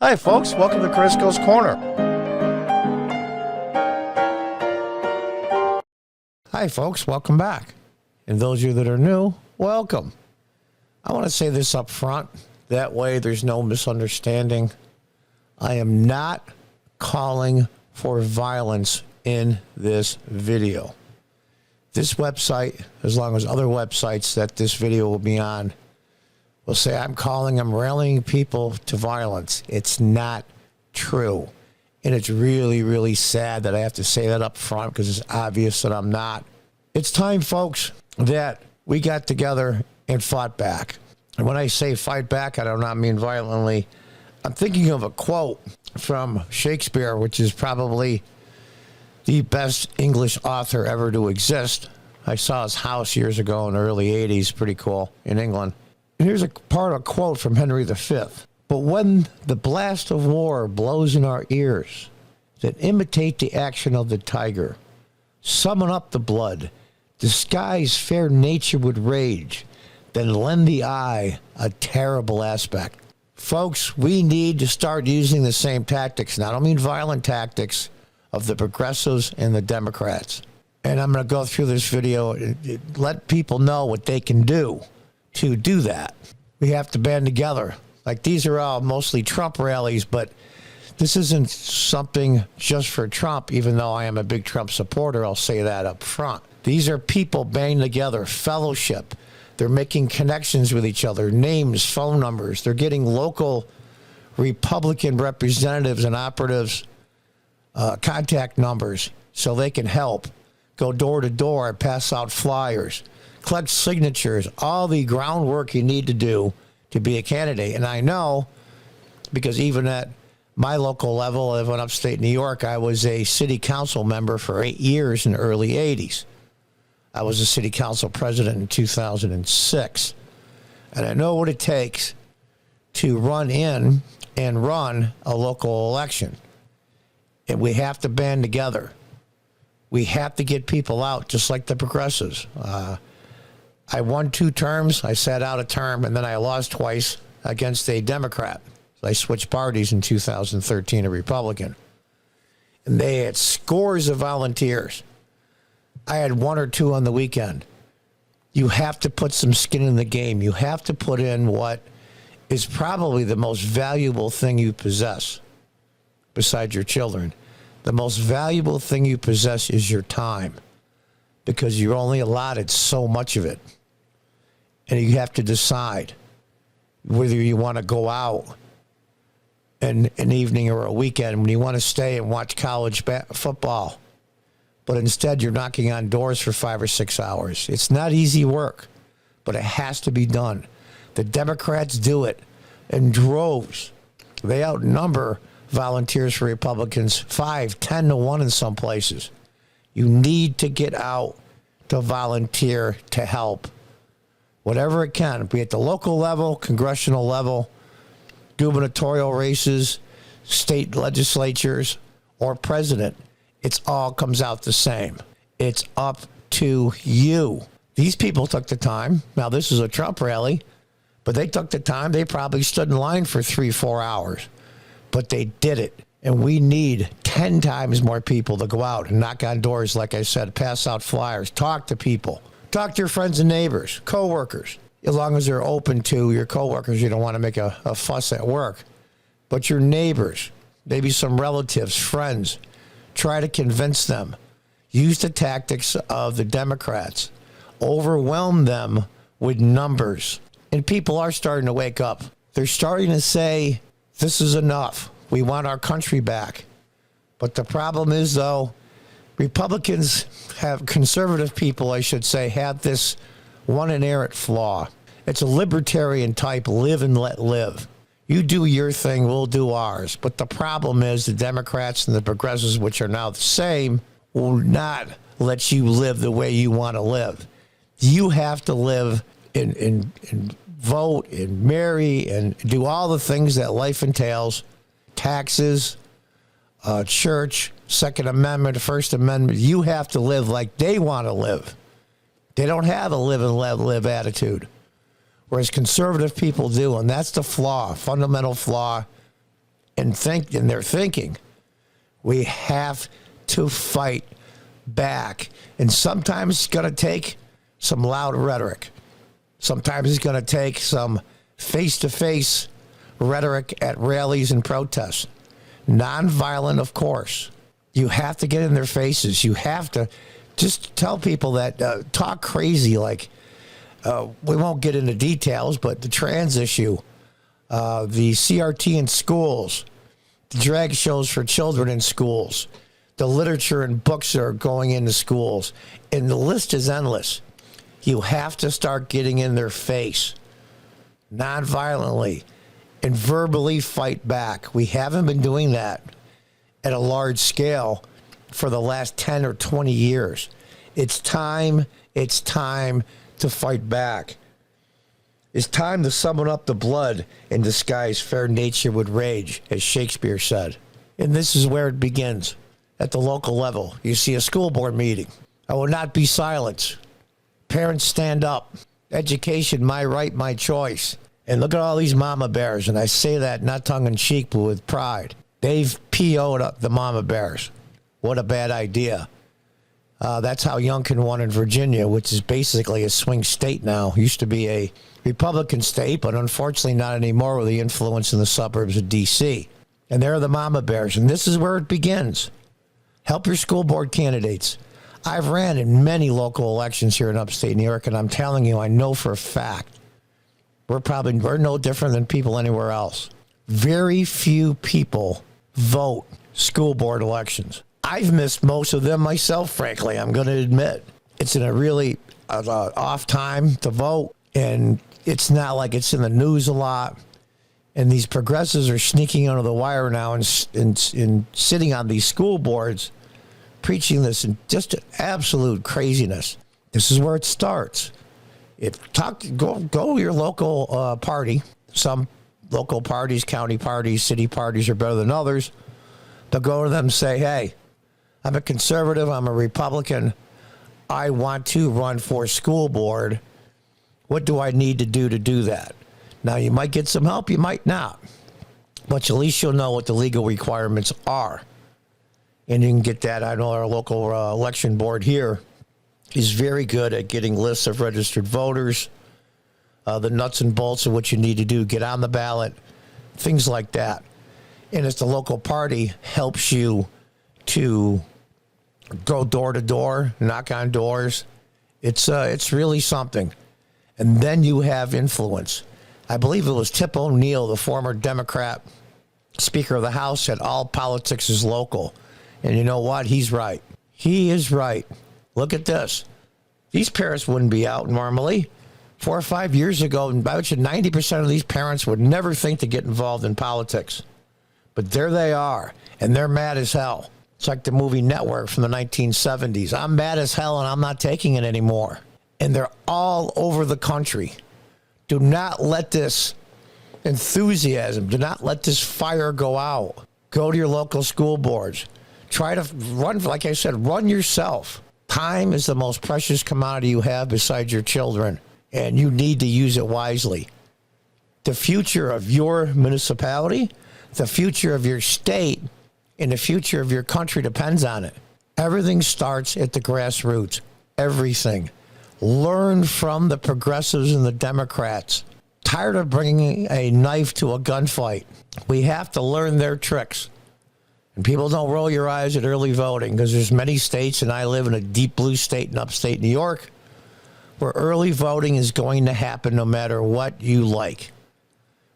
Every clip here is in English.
Hi, folks. Welcome to Chris Goes Corner. Hi, folks. Welcome back. And those of you that are new, welcome. I want to say this up front. That way there's no misunderstanding. I am not calling for violence in this video. This website, as long as other websites that this video will be on, will say I'm rallying people to violence. It's not true. And it's really, really sad that I have to say that up front because it's obvious that I'm not. It's time, folks, that we got together and fought back. And when I say fight back, I do not mean violently. I'm thinking of a quote from Shakespeare, which is probably the best English author ever to exist. I saw his house years ago in the early 80s. Pretty cool, in England. And here's a part of a quote from Henry V. But when the blast of war blows in our ears that imitate the action of the tiger, summon up the blood, disguise fair nature with rage, then lend the eye a terrible aspect. Folks, we need to start using the same tactics. And I don't mean violent tactics of the progressives and the Democrats. And I'm going to go through this video and let people know what they can do to do that. We have to band together. Like, these are all mostly Trump rallies, but this isn't something just for Trump, even though I am a big Trump supporter. I'll say that up front. These are people banding together, fellowship. They're making connections with each other, names, phone numbers. They're getting local Republican representatives and operatives contact numbers so they can help. Go door to door, pass out flyers, collect signatures, all the groundwork you need to do to be a candidate. And I know, because even at my local level, I live in upstate New York, I was a city council member for 8 years in the early 80s. I was a city council president in 2006. And I know what it takes to run in and run a local election. And we have to band together. We have to get people out, just like the progressives. I won 2 terms. I sat out a term, and then I lost twice against a Democrat. So I switched parties in 2013, a Republican. And they had scores of volunteers. I had 1 or 2 on the weekend. You have to put some skin in the game. You have to put in what is probably the most valuable thing you possess, besides your children. The most valuable thing you possess is your time, because you're only allotted so much of it. And you have to decide whether you want to go out an evening or a weekend, when you want to stay and watch college football. But instead, you're knocking on doors for 5 or 6 hours. It's not easy work, but it has to be done. The Democrats do it in droves. They outnumber volunteers for Republicans 5, 10 to 1 in some places. You need to get out to volunteer to help. Whatever it can, be at the local level, congressional level, gubernatorial races, state legislatures, or president. It all comes out the same. It's up to you. These people took the time. Now, this is a Trump rally, but they took the time. They probably stood in line for 3-4 hours, but they did it. And we need 10 times more people to go out and knock on doors, like I said, pass out flyers, talk to people. Talk to your friends and neighbors, coworkers, as long as they're open to your coworkers. You don't want to make a fuss at work. But your neighbors, maybe some relatives, friends, try to convince them. Use the tactics of the Democrats. Overwhelm them with numbers. And people are starting to wake up. They're starting to say, this is enough. We want our country back. But the problem is, though, Republicans have, conservative people, I should say, have this one inherent flaw. It's a libertarian type, live and let live. You do your thing, we'll do ours. But the problem is the Democrats and the progressives, which are now the same, will not let you live the way you want to live. You have to live and vote and marry and do all the things that life entails. Taxes, church, Second Amendment, First Amendment. You have to live like they want to live. They don't have a live and let live attitude, whereas conservative people do, and that's the flaw, fundamental flaw and they're thinking, we have to fight back. And sometimes it's going to take some loud rhetoric. Sometimes it's going to take some face-to-face rhetoric at rallies and protests. Nonviolent, of course. You have to get in their faces. You have to just tell people that talk crazy, like we won't get into details, but the trans issue, the CRT in schools, the drag shows for children in schools, the literature and books that are going into schools, and the list is endless. You have to start getting in their face, nonviolently, and verbally fight back. We haven't been doing that at a large scale for the last 10 or 20 years. It's time to fight back. It's time to summon up the blood and disguise fair nature with rage, as Shakespeare said. And this is where it begins, at the local level. You see a school board meeting. I will not be silenced. Parents stand up. Education, my right, my choice. And look at all these mama bears, and I say that not tongue-in-cheek, but with pride. They've PO'd up the mama bears. What a bad idea. That's how Youngkin won in Virginia, which is basically a swing state now. Used to be a Republican state, but unfortunately not anymore with the influence in the suburbs of D.C. And they're the mama bears, and this is where it begins. Help your school board candidates. I've ran in many local elections here in upstate New York, and I'm telling you, I know for a fact, we're no different than people anywhere else. Very few people vote school board elections. I've missed most of them myself, frankly, I'm going to admit. It's in a really off time to vote, and it's not like it's in the news a lot. And these progressives are sneaking under the wire now and sitting on these school boards, preaching this and just absolute craziness. This is where it starts. Go to your local party. Some local parties, county parties, city parties are better than others. They'll go to them and say, hey, I'm a conservative, I'm a Republican, I want to run for school board. What do I need to do that? Now, you might get some help, you might not. But at least you'll know what the legal requirements are. And you can get that. I know our local election board here is very good at getting lists of registered voters, the nuts and bolts of what you need to do, get on the ballot, things like that. And as the local party helps you to go door to door, knock on doors, it's really something. And then you have influence. I believe it was Tip O'Neill, the former Democrat Speaker of the House, said all politics is local. And you know what? He's right. He is right. Look at this. These parents wouldn't be out normally. 4 or 5 years ago, and I bet you 90% of these parents would never think to get involved in politics. But there they are, and they're mad as hell. It's like the movie Network from the 1970s. I'm mad as hell, and I'm not taking it anymore. And they're all over the country. Do not let this enthusiasm, do not let this fire go out. Go to your local school boards. Try to run, like I said, run yourself. Time is the most precious commodity you have besides your children, and you need to use it wisely. The future of your municipality, the future of your state, and the future of your country depends on it. Everything starts at the grassroots. Everything. Learn from the progressives and the Democrats. Tired of bringing a knife to a gunfight. We have to learn their tricks. And people don't roll your eyes at early voting, because there's many states, and I live in a deep blue state in upstate New York, where early voting is going to happen no matter what you like.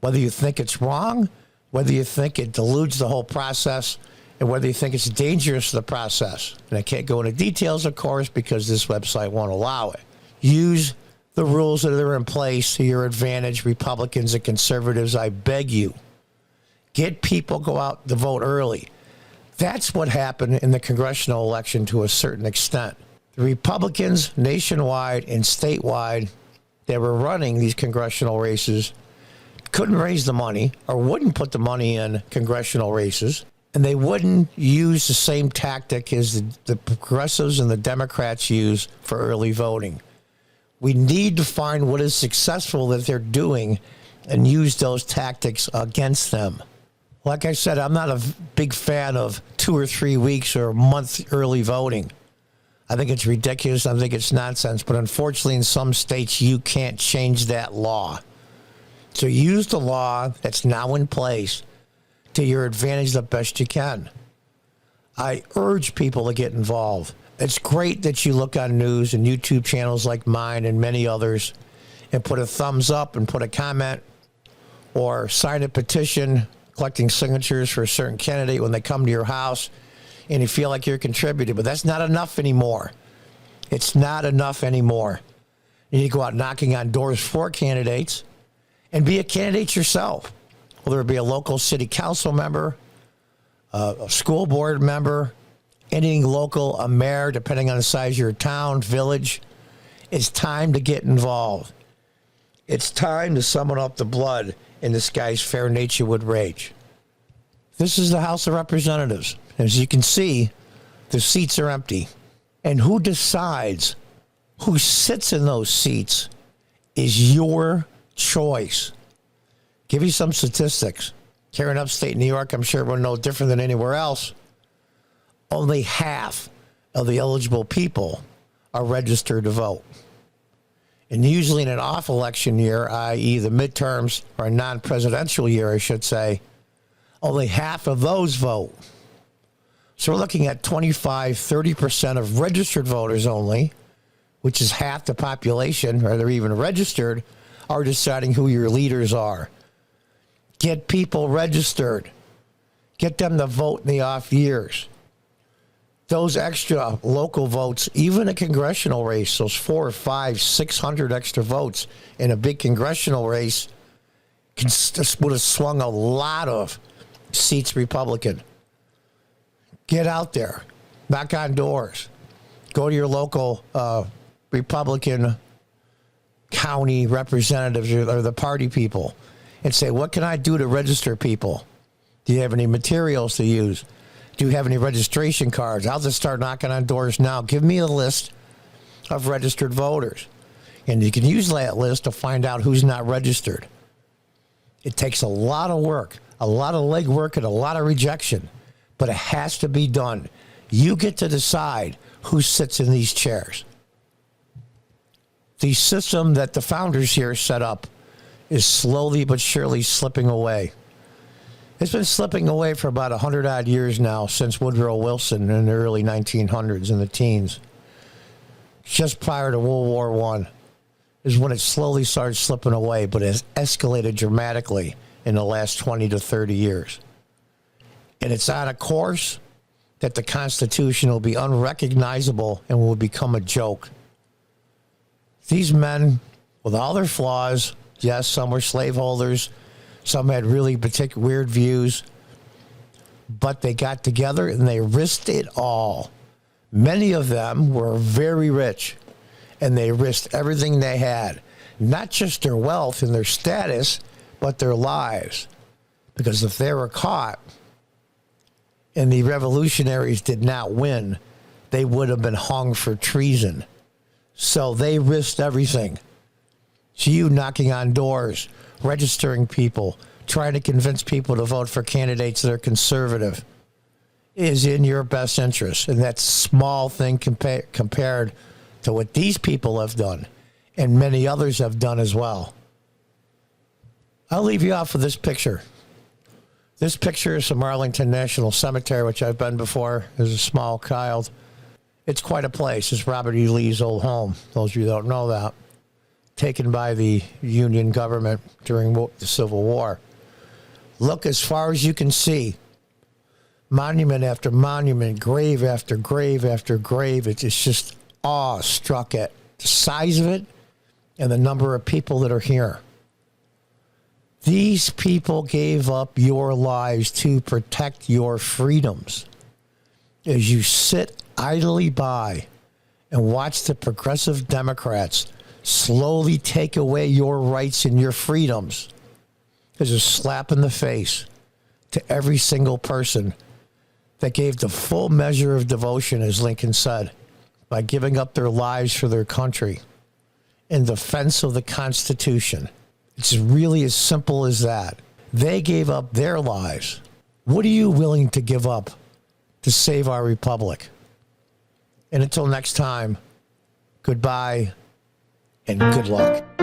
Whether you think it's wrong, whether you think it dilutes the whole process, and whether you think it's dangerous to the process. And I can't go into details, of course, because this website won't allow it. Use the rules that are in place to your advantage, Republicans and conservatives. I beg you. Get people go out to vote early. That's what happened in the congressional election to a certain extent. The Republicans nationwide and statewide that were running these congressional races couldn't raise the money or wouldn't put the money in congressional races, and they wouldn't use the same tactic as the progressives and the Democrats use for early voting. We need to find what is successful that they're doing and use those tactics against them. Like I said, I'm not a big fan of 2 or 3 weeks or a month early voting. I think it's ridiculous. I think it's nonsense. But unfortunately, in some states, you can't change that law. So use the law that's now in place to your advantage the best you can. I urge people to get involved. It's great that you look on news and YouTube channels like mine and many others and put a thumbs up and put a comment or sign a petition collecting signatures for a certain candidate when they come to your house and you feel like you're contributing. But that's not enough anymore. It's not enough anymore. You need to go out knocking on doors for candidates and be a candidate yourself, whether it be a local city council member, a school board member, anything local, a mayor, depending on the size of your town, village. It's time to get involved. It's time to summon up the blood in this guy's fair nature would rage. This is the House of Representatives. As you can see, the seats are empty. And who decides who sits in those seats is your choice. Give you some statistics. Here in upstate New York, I'm sure we're no different than anywhere else. Only half of the eligible people are registered to vote. And usually in an off-election year, i.e. the midterms, or a non-presidential year, I should say, only half of those vote. So we're looking at 25-30% of registered voters only, which is half the population, or they're even registered, are deciding who your leaders are. Get people registered. Get them to vote in the off years. Those extra local votes, even a congressional race, those 400, 500, 600 extra votes in a big congressional race would have swung a lot of seats Republican. Get out there. Knock on doors. Go to your local Republican county representatives or the party people and say, what can I do to register people? Do you have any materials to use? Do you have any registration cards? I'll just start knocking on doors now. Give me a list of registered voters. And you can use that list to find out who's not registered. It takes a lot of work, a lot of legwork, and a lot of rejection. But it has to be done. You get to decide who sits in these chairs. The system that the founders here set up is slowly but surely slipping away. It's been slipping away for about 100-odd years now, since Woodrow Wilson in the early 1900s, in the teens. Just prior to World War I is when it slowly started slipping away, but it has escalated dramatically in the last 20 to 30 years. And it's on a course that the Constitution will be unrecognizable and will become a joke. These men, with all their flaws, yes, some were slaveholders, some had really particular weird views, but they got together and they risked it all. Many of them were very rich, and they risked everything they had, not just their wealth and their status, but their lives. Because if they were caught and the revolutionaries did not win, they would have been hung for treason. So they risked everything. So you knocking on doors, registering people, trying to convince people to vote for candidates that are conservative is in your best interest. And that's a small thing compared to what these people have done and many others have done as well. I'll leave you off with this picture. This picture is from Arlington National Cemetery, which I've been before as a small child. It's quite a place. It's Robert E. Lee's old home. Those of you who don't know that. Taken by the Union government during the Civil War. Look as far as you can see. Monument after monument, grave after grave after grave. It's just awe-struck at the size of it and the number of people that are here. These people gave up your lives to protect your freedoms. As you sit idly by and watch the progressive Democrats slowly take away your rights and your freedoms, is a slap in the face to every single person that gave the full measure of devotion, as Lincoln said, by giving up their lives for their country in defense of the Constitution. It's really as simple as that. They gave up their lives What are you willing to give up to save our republic? And until next time, goodbye and good luck.